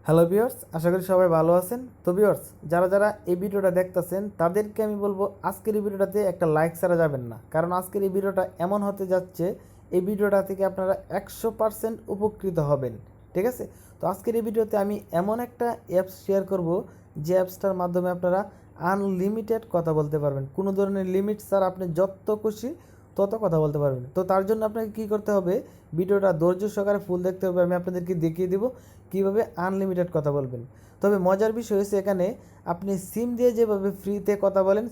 Hello viewers, আশা করি সবাই ভালো আছেন। তো ভিউয়ার্স, যারা যারা এই ভিডিওটা দেখতেছেন তাদেরকে আমি বলবো আজকের এই ভিডিওটাতে একটা লাইক ছাড়া যাবেন না, কারণ আজকের এই ভিডিওটা এমন হতে যাচ্ছে এই ভিডিওটা থেকে আপনারা 100% উপকৃত হবেন। ঠিক আছে? তো আজকের এই ভিডিওতে আমি এমন একটা অ্যাপস শেয়ার করব যে অ্যাপসটার মাধ্যমে আপনারা আনলিমিটেড কথা বলতে পারবেন। কোনো ধরনের লিমিট ছাড়া আপনি যত খুশি তত কথা বলতে পারবেন। তো তার জন্য আপনাকে কী করতে হবে, ভিডিওটা ধৈর্য সহকারে ফুল দেখতে হবে। আমি আপনাদেরকে দেখিয়ে দেবো কীভাবে আনলিমিটেড কথা বলবেন। তবে মজার বিষয় হচ্ছে এখানে আপনি সিম দিয়ে যেভাবে ফ্রিতে কথা বলেন,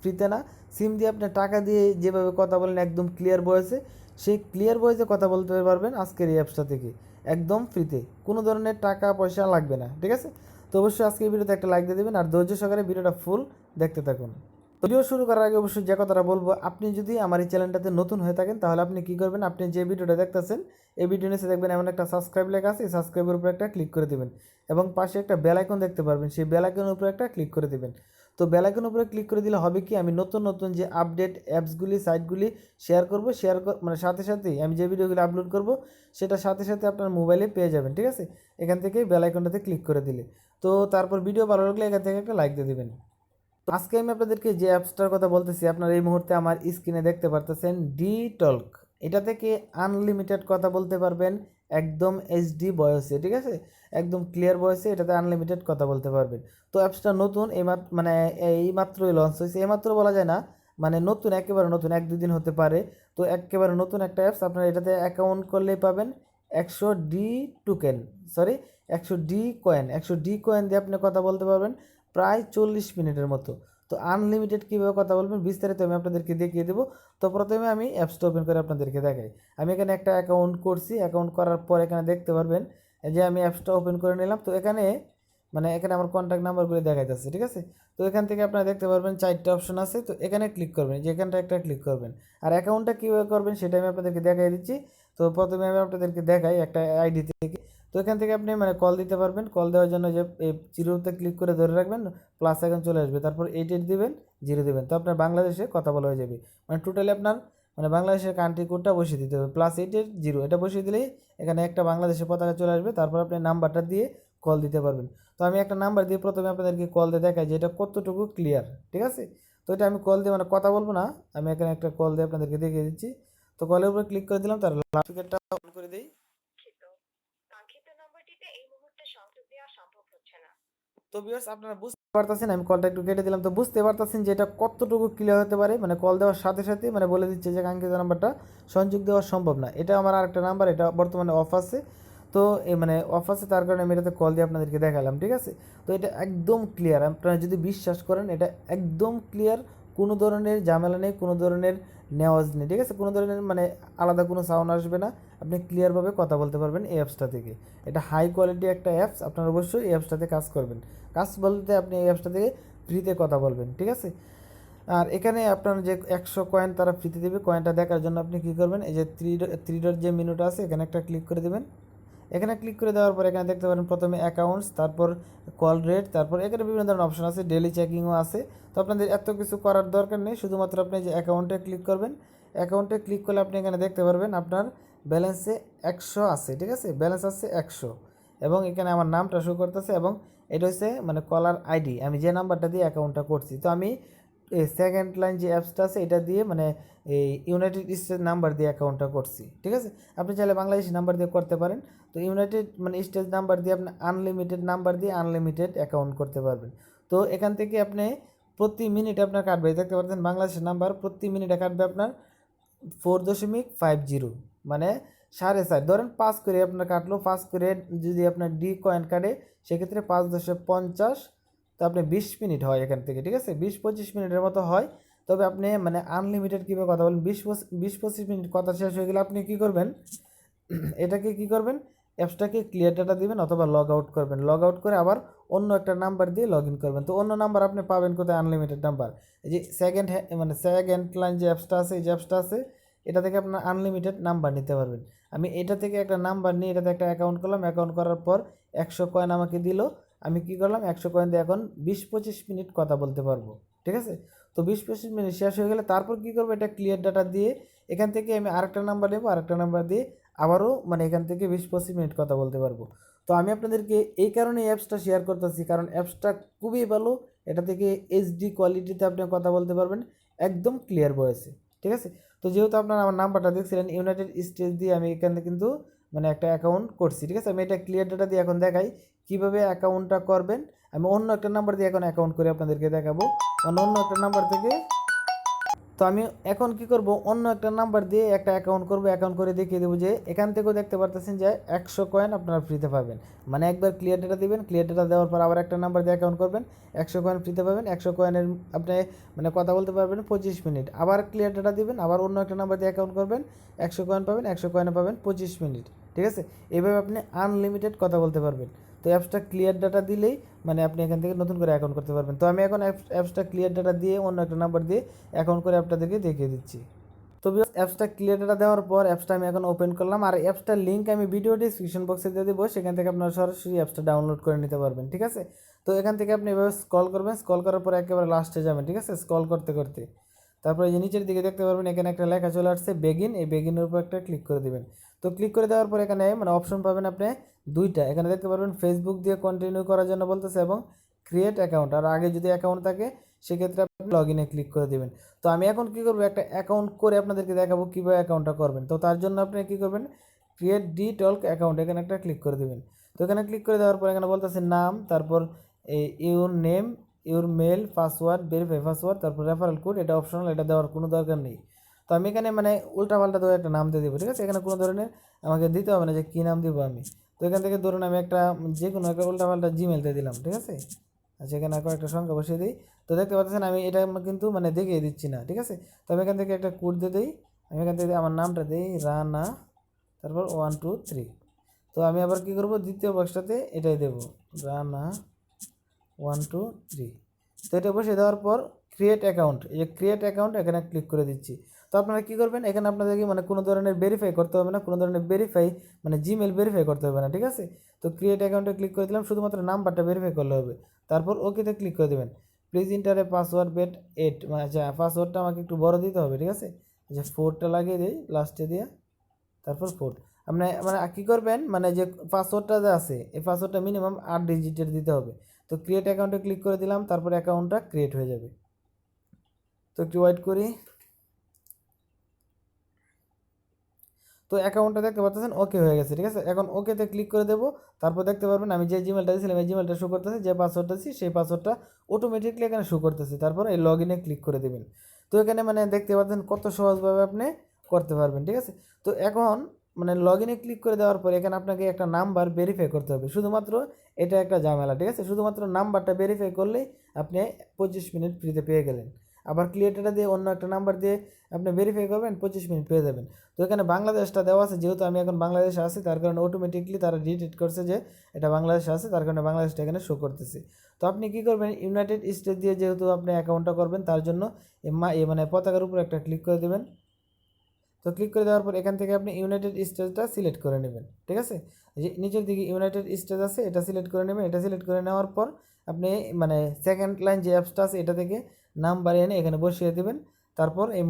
ফ্রিতে না, সিম দিয়ে আপনি টাকা দিয়ে যেভাবে কথা বলেন একদম ক্লিয়ার ভয়েসে, সেই ক্লিয়ার ভয়েসে কথা বলতে পারবেন আজকের এই অ্যাপসটা থেকে একদম ফ্রিতে। কোনো ধরনের টাকা পয়সা লাগবে না। ঠিক আছে? তো অবশ্যই আজকের ভিডিওতে একটা লাইক দিয়ে দেবেন আর ধৈর্য সহকারে ভিডিওটা ফুল দেখতে থাকুন। ভিডিও শুরু করার আগে অবশ্যই যে কথাটা বলবো, আপনি যদি আমার এই চ্যানেলটাতে নতুন হয়ে থাকেন তাহলে আপনি কী করবেন, আপনি যে ভিডিওটা দেখতেছেন এই ভিডিও নিচে দেখবেন এমন একটা সাবস্ক্রাইব লেখা আছে, এই সাবস্ক্রাইবের উপরে একটা ক্লিক করে দেবেন এবং পাশে একটা বেল আইকন দেখতে পারবেন, সেই বেল আইকনের উপরে একটা ক্লিক করে দেবেন। তো বেল আইকনের উপরে ক্লিক করে দিলে হবে কি, আমি নতুন নতুন যে আপডেট অ্যাপসগুলি সাইটগুলি শেয়ার করব, মানে সাথে সাথেই আমি যে ভিডিওগুলি আপলোড করব সেটা সাথে সাথে আপনার মোবাইলে পেয়ে যাবেন। ঠিক আছে? এখান থেকে বেল আইকনটাতে ক্লিক করে দিলে তো তারপর ভিডিও ভালো লাগলে এখান থেকে একটা লাইক দিয়ে দেবেন। তো আজকে আমি আপনাদেরকে যে অ্যাপসটার কথা বলতেছি, আপনারা এই মুহূর্তে আমার স্ক্রিনে দেখতে পারতেছেন ডিটল্ক। এটা থেকে আনলিমিটেড কথা বলতে পারবেন একদম এইচডি ভয়েসে। ঠিক আছে? একদম ক্লিয়ার ভয়েসে এটাতে আনলিমিটেড কথা বলতে পারবেন। তো অ্যাপসটা নতুন, মানে এইমাত্রই লঞ্চ হয়েছে। এইমাত্র বলা যায় না, মানে নতুন, একেবারে নতুন, 1-2 দিন হতে পারে। তো একেবারে নতুন একটা অ্যাপস। আপনারা এটাতে অ্যাকাউন্ট করলেই পাবেন 100 D token, sorry 100 D coin. 100 D coin দিয়ে আপনি কথা বলতে পারবেন প্রায় 40 মিনিটের মতো। তো আনলিমিটেড কীভাবে কথা বলবেন বিস্তারিত আমি আপনাদেরকে দেখিয়ে দেবো। তো প্রথমে আমি অ্যাপসটা ওপেন করে আপনাদেরকে দেখাই। আমি এখানে একটা অ্যাকাউন্ট করছি। অ্যাকাউন্ট করার পর এখানে দেখতে পারবেন যে আমি অ্যাপসটা ওপেন করে নিলাম। তো এখানে এখানে আমার কন্ট্যাক্ট নাম্বারগুলি দেখাইতেছে। ঠিক আছে? তো এখান থেকে আপনারা দেখতে পারবেন 4টা অপশন আছে। তো এখানে ক্লিক করবেন, যে এখানটা একটা ক্লিক করবেন। আর অ্যাকাউন্টটা কীভাবে করবেন সেটা আমি আপনাদেরকে দেখাই দিচ্ছি। তো প্রথমে আমি আপনাদেরকে দেখাই একটা আইডি থেকে। তো এখান থেকে আপনি কল দিতে পারবেন। কল দেওয়ার জন্য যে এই জিরোতে ক্লিক করে ধরে রাখবেন, প্লাস এখন চলে আসবে, তারপর 88 দিবেন, 0 দিবেন। তো আপনার বাংলাদেশে কথা বলা হয়ে যাবে। টোটালি আপনার বাংলাদেশের কান্ট্রি কোডটা বসিয়ে দিতে হবে, +88 0 এটা বসিয়ে দিলেই এখানে একটা বাংলাদেশের পতাকা চলে আসবে। তারপর আপনি নাম্বারটা দিয়ে কল দিতে পারবেন। তো আমি একটা নাম্বার দিয়ে প্রথমে আপনাদেরকে কল দিয়ে দেখাই যে এটা কতটুকু ক্লিয়ার। ঠিক আছে? তো এটা আমি কল দিয়ে কথা বলবো না, আমি এখানে একটা কল দিয়ে আপনাদেরকে দেখিয়ে দিচ্ছি। তো কলের উপরে ক্লিক করে দিলাম, তার লাউডস্পিকারটা অন করে দিই। তো ভিউয়ার্স, আপনারা বুঝতে পারতেছেন, আমি কলটা একটু কেটে দিলাম। তো বুঝতে পারতেছেন যে এটা কতটুকু ক্লিয়ার হতে পারে। কল দেওয়ার সাথে সাথে বলে দিচ্ছে যে কাঙ্ক্ষিত নাম্বারটা সংযোগ দেওয়া সম্ভব না। এটা আমার আরেকটা নাম্বার, এটা বর্তমানে অফ আছে। তো অফ আছে, তার কারণে আমি এটাতে কল দিয়ে আপনাদেরকে দেখালাম। ঠিক আছে? তো এটা একদম ক্লিয়ার, আপনারা যদি বিশ্বাস করেন এটা একদম ক্লিয়ার। কোনো ধরনের ঝামেলা নেই, কোনো ধরনের নেওয়াজ নেই। ঠিক আছে? কোনো ধরনের আলাদা কোনো সাউন্ড আসবে না। আপনি ক্লিয়ারভাবে কথা বলতে পারবেন এই অ্যাপসটা থেকে। এটা হাই কোয়ালিটি একটা অ্যাপস, আপনারা অবশ্যই এই অ্যাপসটাতে কাজ করবেন। কাজ বলতে আপনি এই অ্যাপসটা থেকে ফ্রিতে কথা বলবেন। ঠিক আছে? আর এখানে আপনার যে 100 কয়েন তারা ফ্রিতে দেবে। কয়েনটা দেখার জন্য আপনি কী করবেন, এই যে থ্রি ডট যে মেনুটা আছে এখানে একটা ক্লিক করে দেবেন। এখানে ক্লিক করে দেওয়ার পর এখানে দেখতে পারেন প্রথমে অ্যাকাউন্টস, তারপর কল রেট, তারপর এখানে বিভিন্ন ধরনের অপশন আছে, ডেলি চেকিংও আছে। তো আপনাদের এত কিছু করার দরকার নেই, শুধুমাত্র আপনি যে অ্যাকাউন্টে ক্লিক করবেন। অ্যাকাউন্টে ক্লিক করলে আপনি এখানে দেখতে পারবেন আপনার ব্যালেন্সে 100 আছে। ঠিক আছে? ব্যালেন্স আছে 100 এবং এখানে আমার নামটা শো করতেছে এবং এটা হচ্ছে কলার আইডি, আমি যে নাম্বারটা দিয়ে অ্যাকাউন্টটা করছি। তো আমি সেকেন্ড লাইন যে অ্যাপসটা আছে এটা দিয়ে এই ইউনাইটেড স্টেট নাম্বার দিয়ে অ্যাকাউন্টটা করছি। ঠিক আছে? আপনি চাইলে বাংলাদেশি নাম্বার দিয়ে করতে পারেন। তো ইউনাইটেড স্টেট নাম্বার দিয়ে আপনি আনলিমিটেড নাম্বার দিয়ে আনলিমিটেড অ্যাকাউন্ট করতে পারবেন। তো এখান থেকে আপনি প্রতি মিনিট আপনার কাটবে, দেখতে পাচ্ছেন বাংলাদেশের নাম্বার প্রতি মিনিটে কাটবে আপনার 4.50, 4.5, ধরেন 5 করে আপনার কাটলো। 5 করে যদি আপনার ডি কয়েন কাটে সেক্ষেত্রে 5.50, তো আপনি 20 মিনিট হয় এখান থেকে। ঠিক আছে? 20-25 মিনিটের মতো হয়। তবে আপনি আনলিমিটেড কীভাবে কথা বলেন, 20-25 মিনিট কথা শেষ হয়ে গেলে আপনি কী করবেন, এটাকে কী করবেন, অ্যাপসটাকে ক্লিয়ার ডাটা দিবেন অথবা লগ আউট করবেন। লগ আউট করে আবার অন্য একটা নাম্বার দিয়ে লগ ইন করবেন। তো অন্য নাম্বার আপনি পাবেন কোথায়, আনলিমিটেড নাম্বার। এই যে সেকেন্ড লাইন যে অ্যাপসটা আছে, এই যে অ্যাপসটা আছে, এটা থেকে আপনার আনলিমিটেড নাম্বার নিতে পারবেন। আমি এটা থেকে একটা নাম্বার নিয়ে এটাতে একটা অ্যাকাউন্ট করলাম। অ্যাকাউন্ট করার পর 100 কয়েন আমাকে দিল। আমি কী করলাম, 100 কয়েন দিয়ে এখন 20-25 মিনিট কথা বলতে পারবো। ঠিক আছে? তো 20-25 মিনিট শেষ হয়ে গেলে তারপর কী করবো, এটা ক্লিয়ার ডাটা দিয়ে এখান থেকে আমি আরেকটা নাম্বার নেবো, আরেকটা নাম্বার দিয়ে আবারও এখান থেকে 20-25 মিনিট কথা বলতে পারবো। তো আমি আপনাদেরকে এই কারণে অ্যাপসটা শেয়ার করতেছি, কারণ অ্যাপসটা খুবই ভালো। এটা থেকে এইচডি কোয়ালিটিতে আপনি কথা বলতে পারবেন একদম ক্লিয়ার ভয়েসে, ঠিক আছে। তো যেহেতু আপনারা আমার নাম্বারটা দেখছিলেন ইউনাইটেড স্টেটস দিয়ে, আমি এখানে কিন্তু মানে একটা অ্যাকাউন্ট করছি, ঠিক আছে। আমি এটা ক্লিয়ার ডাটা দিয়ে এখন দেখাই কীভাবে অ্যাকাউন্টটা করবেন। আমি অন্য একটা নাম্বার দিয়ে এখন অ্যাকাউন্ট করে আপনাদেরকে দেখাবো, অন্য একটা নাম্বার থেকে। তো আমি এখন কি করব, অন্য একটা নাম্বার দিয়ে একটা অ্যাকাউন্ট করব, অ্যাকাউন্ট করে দেখিয়ে দেবো যে এখান থেকেও দেখতে পারতেছেন যে 100 কয়েন আপনারা ফ্রিতে পাবেন। মানে একবার ক্লিয়ার ডেটা দিবেন, ক্লিয়ার ডেটা দেওয়ার পর আবার একটা নাম্বার দিয়ে অ্যাকাউন্ট করবেন, 100 কয়েন ফ্রিতে পাবেন। 100 কয়েনের আপনি মানে কথা বলতে পারবেন 25 মিনিট। আবার ক্লিয়ার ডেটা দিবেন, আবার অন্য একটা নাম্বার দিয়ে অ্যাকাউন্ট করবেন, 100 কয়েন পাবেন, 100 কয়েনে পাবেন 25 মিনিট, ঠিক আছে। এইভাবে আপনি আনলিমিটেড কথা বলতে পারবেন। তো অ্যাপসটা ক্লিয়ার ডাটা দিলেই মানে আপনি এখান থেকে নতুন করে অ্যাকাউন্ট করতে পারবেন। তো আমি এখন অ্যাপসটা ক্লিয়ার ডাটা দিয়ে অন্য একটা নাম্বার দিয়ে অ্যাকাউন্ট করে আপনাদেরকে দেখিয়ে দিচ্ছি। তো অ্যাপসটা ক্লিয়ার ডাটা দেওয়ার পর অ্যাপসটা আমি এখন ওপেন করলাম, আর অ্যাপসটার লিঙ্ক আমি ভিডিও ডিসক্রিপশন বক্সে দিয়ে দেবো, সেখান থেকে আপনারা সরাসরি অ্যাপসটা ডাউনলোড করে নিতে পারবেন, ঠিক আছে। তো এখান থেকে আপনি এভাবে স্ক্রল করবেন, স্ক্রল করার পর একেবারে লাস্টে যাবেন, ঠিক আছে। স্ক্রল করতে করতে তারপরে যে নিচের দিকে দেখতে পারবেন এখানে একটা লেখা চলে আসছে বেগিন, এই বেগিনের উপর একটা ক্লিক করে দেবেন। তো ক্লিক করে দেওয়ার পর এখানে মানে অপশন পাবেন আপনি দুইটা, এখানে দেখতে পারবেন ফেসবুক দিয়ে কন্টিনিউ করার জন্য বলতেছে এবং ক্রিয়েট অ্যাকাউন্ট, আর আগে যদি অ্যাকাউন্ট থাকে সেক্ষেত্রে আপনি লগ ইনে ক্লিক করে দেবেন। তো আমি এখন কী করবো, একটা অ্যাকাউন্ট করে আপনাদেরকে দেখাবো কীভাবে অ্যাকাউন্টটা করবেন। তো তার জন্য আপনি কী করবেন, ক্রিয়েট ডিটল্ক অ্যাকাউন্ট, এখানে একটা ক্লিক করে দেবেন। তো এখানে ক্লিক করে দেওয়ার পর এখানে বলতেছে নাম, তারপর your name, your mail, password, verify password, তারপর রেফারেল কোড, এটা অপশনাল, এটা দেওয়ার কোনো দরকার নেই। তো আমি এখানে মানে উল্টাপাল্টা দেওয়া একটা নাম দিয়ে দেবো, ঠিক আছে। এখানে কোনো ধরনের আমাকে দিতে হবে না যে কী নাম দিব আমি। তো এখান থেকে ধরুন আমি একটা যে কোনো একটা উল্টাপাল্টা জিমেল দিয়ে দিলাম, ঠিক আছে। আচ্ছা, এখানে একটা সংখ্যা বসিয়ে দিই। তো দেখতে পাচ্ছেন আমি এটা কিন্তু মানে দেখিয়ে দিচ্ছি না, ঠিক আছে। তো আমি এখান থেকে একটা কোড দিয়ে দিই, আমি এখান থেকে আমার নামটা দিই রানা, তারপর 1 2 3। তো আমি আবার কী করবো, দ্বিতীয় বক্সটাতে এটাই দেবো রানা 1 2 3। তো এটা বসিয়ে দেওয়ার পর ক্রিয়েট অ্যাকাউন্ট, এই যে ক্রিয়েট অ্যাকাউন্ট এখানে ক্লিক করে দিচ্ছি। তো আপনারা কী করবেন, এখানে আপনাদেরকে মানে কোনো ধরনের ভেরিফাই করতে হবে না, কোনো ধরনের ভেরিফাই মানে জিমেল ভেরিফাই করতে হবে না, ঠিক আছে। তো ক্রিয়েট অ্যাকাউন্টে ক্লিক করে দিলাম, শুধুমাত্র নাম্বারটা ভেরিফাই করলে হবে। তারপর ওকেতে ক্লিক করে দেবেন। Please enter a password bet 8, আচ্ছা পাসওয়ার্ডটা আমাকে একটু বড় দিতে হবে, ঠিক আছে। আচ্ছা 4টা লাগিয়ে দিই লাস্টে দিয়ে, তারপর 4। আপনি মানে কী করবেন, মানে যে পাসওয়ার্ডটা যে আছে এই পাসওয়ার্ডটা মিনিমাম 8 ডিজিটের দিতে হবে। তো ক্রিয়েট অ্যাকাউন্টে ক্লিক করে দিলাম, তারপর অ্যাকাউন্টটা ক্রিয়েট হয়ে যাবে। তো একটু ওয়েট করি। তো অ্যাকাউন্টটা দেখতে পাচ্ছেন ওকে হয়ে গেছে, ঠিক আছে। এখন ওকেতে ক্লিক করে দেবো, তারপর দেখতে পারবেন আমি যে জিমেলটা দিয়েছিলাম এই জিমেলটা শো করতেছে, যে পাসওয়ার্ডটা দিচ্ছি সেই পাসওয়ার্ডটা অটোমেটিকলি এখানে শো করতেছে। তারপর এই লগ ইনে ক্লিক করে দেবেন। তো এখানে মানে দেখতে পাচ্ছেন কত সহজভাবে আপনি করতে পারবেন, ঠিক আছে। তো এখন মানে লগ ইনে ক্লিক করে দেওয়ার পর এখানে আপনাকে একটা নাম্বার ভেরিফাই করতে হবে, শুধুমাত্র এটা একটা ঝামেলা, ঠিক আছে। শুধুমাত্র নাম্বারটা ভেরিফাই করলেই আপনি 25 মিনিট ফ্রিতে পেয়ে গেলেন। আবার ক্লিয়ারটা দিয়ে অন্য একটা নাম্বার দিয়ে আপনি ভেরিফাই করবেন, 25 মিনিট পেয়ে যাবেন। তো এখানে বাংলাদেশটা দেওয়া আছে, যেহেতু আমি এখন বাংলাদেশে আছি তার কারণে অটোমেটিকলি তারা ডিটেক্ট করছে যে এটা বাংলাদেশে আছে, তার কারণে বাংলাদেশটা এখানে শো করতেছে। তো আপনি কী করবেন, ইউনাইটেড স্টেট দিয়ে যেহেতু আপনি অ্যাকাউন্টটা করবেন তার জন্য মানে পতাকার উপর একটা ক্লিক করে দেবেন। তো ক্লিক করে দেওয়ার পর এখান থেকে আপনি ইউনাইটেড স্টেটসটা সিলেক্ট করে নেবেন, ঠিক আছে। যে নিচের দিকে ইউনাইটেড স্টেটস আছে এটা সিলেক্ট করে নেবেন। এটা সিলেক্ট করে নেওয়ার পর আপনি মানে সেকেন্ড লাইন যে অ্যাপসটা আছে এটা থেকে নাম্বার এনে এখানে বসিয়ে দেবেন, তারপর এই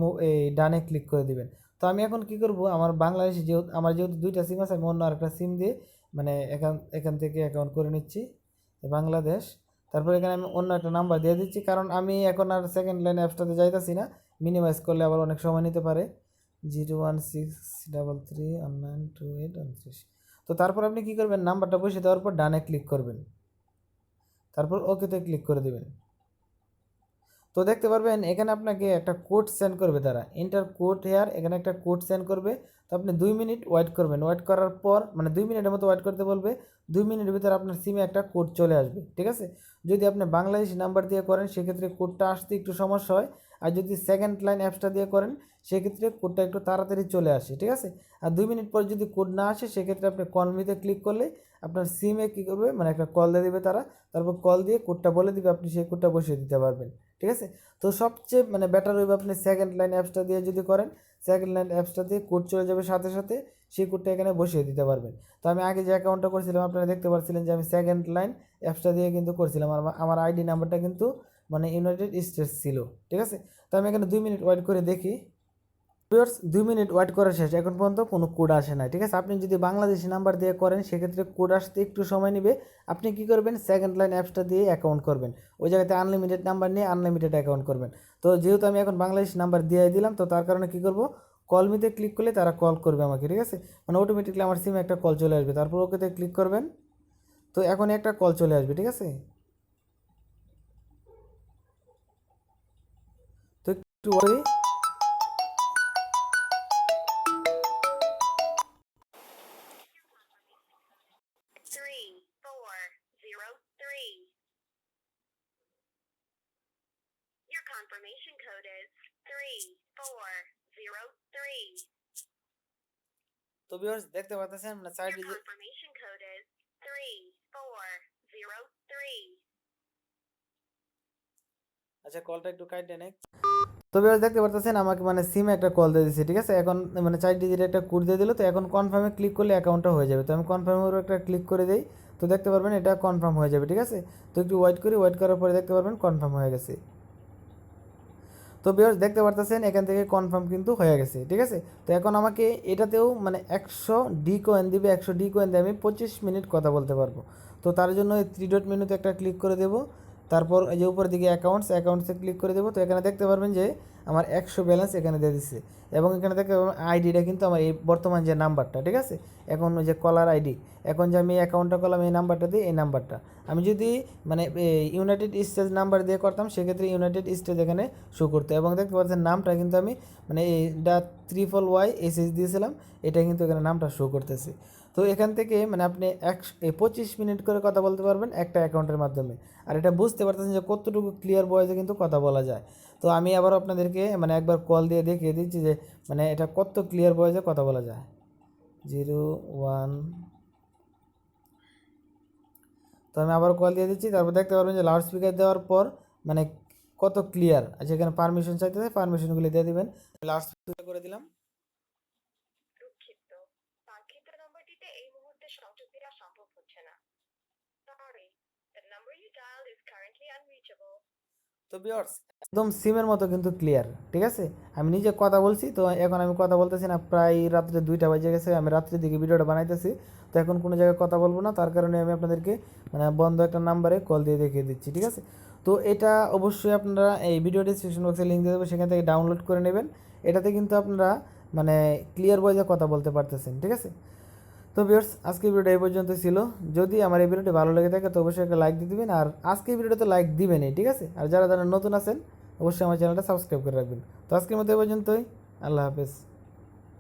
ডানে ক্লিক করে দিবেন। তো আমি এখন কি করব, আমার বাংলাদেশে যেহেতু দুইটা সিম আছে, আমি অন্য আরেকটা সিম দিয়ে মানে এখান থেকে অ্যাকাউন্ট করে নিচ্ছি বাংলাদেশ। তারপর এখানে আমি অন্য একটা নাম্বার দিয়ে দিচ্ছি, কারণ আমি এখন আর সেকেন্ড লাইন অ্যাপসটাতে যাইতেছি না, মিনিমাইজ করলে আবার অনেক সময় নিতে পারে। 01633192829। তো তারপর আপনি কী করবেন, নাম্বারটা বসিয়ে দেওয়ার পর ডানে ক্লিক করবেন, তারপর ওকেতে ক্লিক করে দেবেন। তো দেখতে পারবেন এখানে আপনাকে একটা কোড সেন্ড করবে, তারা এন্টার কোড হেয়ার, এখানে একটা কোড সেন্ড করবে। তো আপনি 2 মিনিট ওয়েট করবেন, ওয়েট করার পর মানে 2 মিনিটের মতো ওয়েট করতে বলবে। 2 মিনিটের ভিতরে আপনার সিমে একটা কোড চলে আসবে, ঠিক আছে। যদি আপনি বাংলাদেশি নাম্বার দিয়ে করেন সেক্ষেত্রে কোডটা আসতে একটু সমস্যা হয়, আর যদি সেকেন্ড লাইন অ্যাপসটা দিয়ে করেন সেক্ষেত্রে কোডটা একটু তাড়াতাড়ি চলে আসে, ঠিক আছে। আর 2 মিনিট পর যদি কোড না আসে সেক্ষেত্রে আপনি কনভিতে ক্লিক করলে আপনার সিমে কী করবে, মানে একটা কল দিয়ে দেবে তারা, তারপর কল দিয়ে কোডটা বলে দিবে, আপনি সেই কোডটা বসিয়ে দিতে পারবেন, ঠিক আছে। তো সবচেয়ে মানে বেটার হবে আপনি সেকেন্ড লাইন অ্যাপসটা দিয়ে যদি করেন, সেকেন্ড লাইন অ্যাপসটা দিয়ে কোড চলে যাবে সাথে সাথে, সেই কোডটা এখানে বসিয়ে দিতে পারবেন। তো আমি আগে যে অ্যাকাউন্টটা করছিলাম আপনারা দেখতে পাচ্ছিলেন যে আমি সেকেন্ড লাইন অ্যাপসটা দিয়ে কিন্তু করছিলাম, আমার আইডি নাম্বারটা কিন্তু মানে ইউনাইটেড স্টেটস ছিল, ঠিক আছে। তো আমি এখানে 2 মিনিট ওয়েট করে দেখি। ভিউয়ার্স 2 মিনিট ওয়েট করা শেষ, এখন পর্যন্ত কোনো কোড আসে না। ঠিক আছে, আপনি যদি বাংলাদেশি নাম্বার দিয়ে করেন সেক্ষেত্রে কোড আসতে একটু সময় নেবে। আপনি কি করবেন, সেকেন্ড লাইন অ্যাপসটা দিয়ে অ্যাকাউন্ট করবেন, ওই জায়গাতে আনলিমিটেড নাম্বার নিয়ে আনলিমিটেড অ্যাকাউন্ট করবেন। তো যেহেতু আমি এখন বাংলাদেশি নাম্বার দিয়ে দিলাম, তো তার কারণে কী করবো, কল মিতে ক্লিক করলে তারা কল করবে আমাকে। ঠিক আছে, মানে অটোমেটিকলি আমার সিমে একটা কল চলে আসবে, তারপর ওকেতে ক্লিক করবেন। তো এখন একটা কল চলে আসবে। ঠিক আছে, তো একটু ওই Confirmation code is 3403. তো ভিউয়ার্স দেখতে পাচ্ছেন মানে 4 Your digit. confirmation code is 3403. আচ্ছা, কলটা একটু কাইটে নেই। তো ভিউয়ার্স দেখতে পারতেছেন আমাকে মানে সিমে একটা কল দিয়ে দিচ্ছে। ঠিক আছে, এখন মানে 4 ডিজিট একটা কোড দিয়ে দিল। তো এখন কনফার্মে ক্লিক করলে অ্যাকাউন্টটা হয়ে যাবে। তো আমি কনফার্মের উপর একটা ক্লিক করে দিই, তো দেখতে পারবেন এটা কনফার্ম হয়ে যাবে। ঠিক আছে, তো একটু ওয়েট করি, ওয়েট করার পরে দেখতে পারবেন কনফার্ম হয়ে গেছে। তো ভিউয়ার্স দেখতে পারতেছেন এখান থেকে কনফার্ম কিন্তু হয়ে গেছে। ঠিক আছে, তো এখন আমাকে এটাতেও মানে 100 ডি কয়েন দিবে, 100 ডি কয়েন দিয়ে আমি 25 মিনিট কথা বলতে পারবো। তো তার জন্য এই 3 ডট মেনুতে একটা ক্লিক করে দেবো, তারপর এই যে উপর দিকে অ্যাকাউন্টসে ক্লিক করে দেবো। তো এখানে দেখতে পারবেন যে আমার 100 ব্যালেন্স এখানে দিয়ে দিচ্ছে, এবং এখানে দেখতে পারবেন আইডিটা কিন্তু আমার এই বর্তমান যে নাম্বারটা। ঠিক আছে, এখন ওই যে কলার আইডি, এখন যে আমি অ্যাকাউন্টটা করলাম এই নাম্বারটা দিয়ে, এই নাম্বারটা আমি যদি মানে ইউনাইটেড স্টেটস নাম্বার দিয়ে করতাম সেক্ষেত্রে ইউনাইটেড স্টেটস এখানে শো করতো। এবং দেখতে পাচ্ছেন নামটা কিন্তু আমি মানে এটা YYSS দিয়েছিলাম, এটা কিন্তু এখানে নামটা শো করতেছে। তো এখান থেকে মানে আপনি 25 মিনিট করে কথা বলতে পারবেন একটা অ্যাকাউন্টের মাধ্যমে। আর এটা বুঝতে পারতেছেন যে কতটুকু ক্লিয়ার ভয়েসে কিন্তু কথা বলা যায়। তো আমি আবার আপনাদেরকে মানে একবার কল দিয়ে দেখিয়ে দিচ্ছি যে মানে এটা কত ক্লিয়ার ভয়েসে কথা বলা যায়। 01। তো আমি আবার কল দিয়ে দিচ্ছি, তারপর দেখতে পারবেন যে লাউড স্পিকার দেওয়ার পর মানে কত ক্লিয়ার। আচ্ছা, এখানে পারমিশন চাইতেছে, পারমিশনগুলি দিয়ে দিবেন। লাউড স্পিকার করে দিলাম। দুঃখিত, কাঙ্ক্ষিত নম্বরটিতে এই মুহূর্তে সংযোগ দেওয়া সম্ভব হচ্ছে না। Sorry, the number you dialed is currently unreachable. তো ভিউয়ার্স একদম সিমের মতো কিন্তু ক্লিয়ার। ঠিক আছে, আমি নিজে কথা বলছি, তো এখন আমি কথা বলতেছি না, প্রায় রাত্রে 2টা বাজে গেছে, আমি রাত্রের দিকে ভিডিওটা বানাইতেছি। তো এখন কোনো জায়গায় কথা বলবো না, তার কারণে আমি আপনাদেরকে মানে বন্ধ একটা নাম্বারে কল দিয়ে দেখিয়ে দিচ্ছি। ঠিক আছে, তো এটা অবশ্যই আপনারা এই ভিডিও ডিসক্রিপশন বক্সে লিঙ্ক দিয়ে দেবো, সেখান থেকে ডাউনলোড করে নেবেন। এটাতে কিন্তু আপনারা মানে ক্লিয়ার ভয়েসে কথা বলতে পারতেছেন। ঠিক আছে, তো ভিউয়ার্স আজকের ভিডিওটা এই পর্যন্ত ছিল। যদি আমার এই ভিডিওটি ভালো লেগে থাকে তো অবশ্যই একটা লাইক দিয়ে দিবেন, আর আজকের ভিডিওতে লাইক দিবেনই। ঠিক আছে, আর যারা যারা নতুন আছেন অবশ্যই আমার চ্যানেলটা সাবস্ক্রাইব করে রাখবেন। তো আজকের মতো এই পর্যন্তই, আল্লাহ হাফেজ।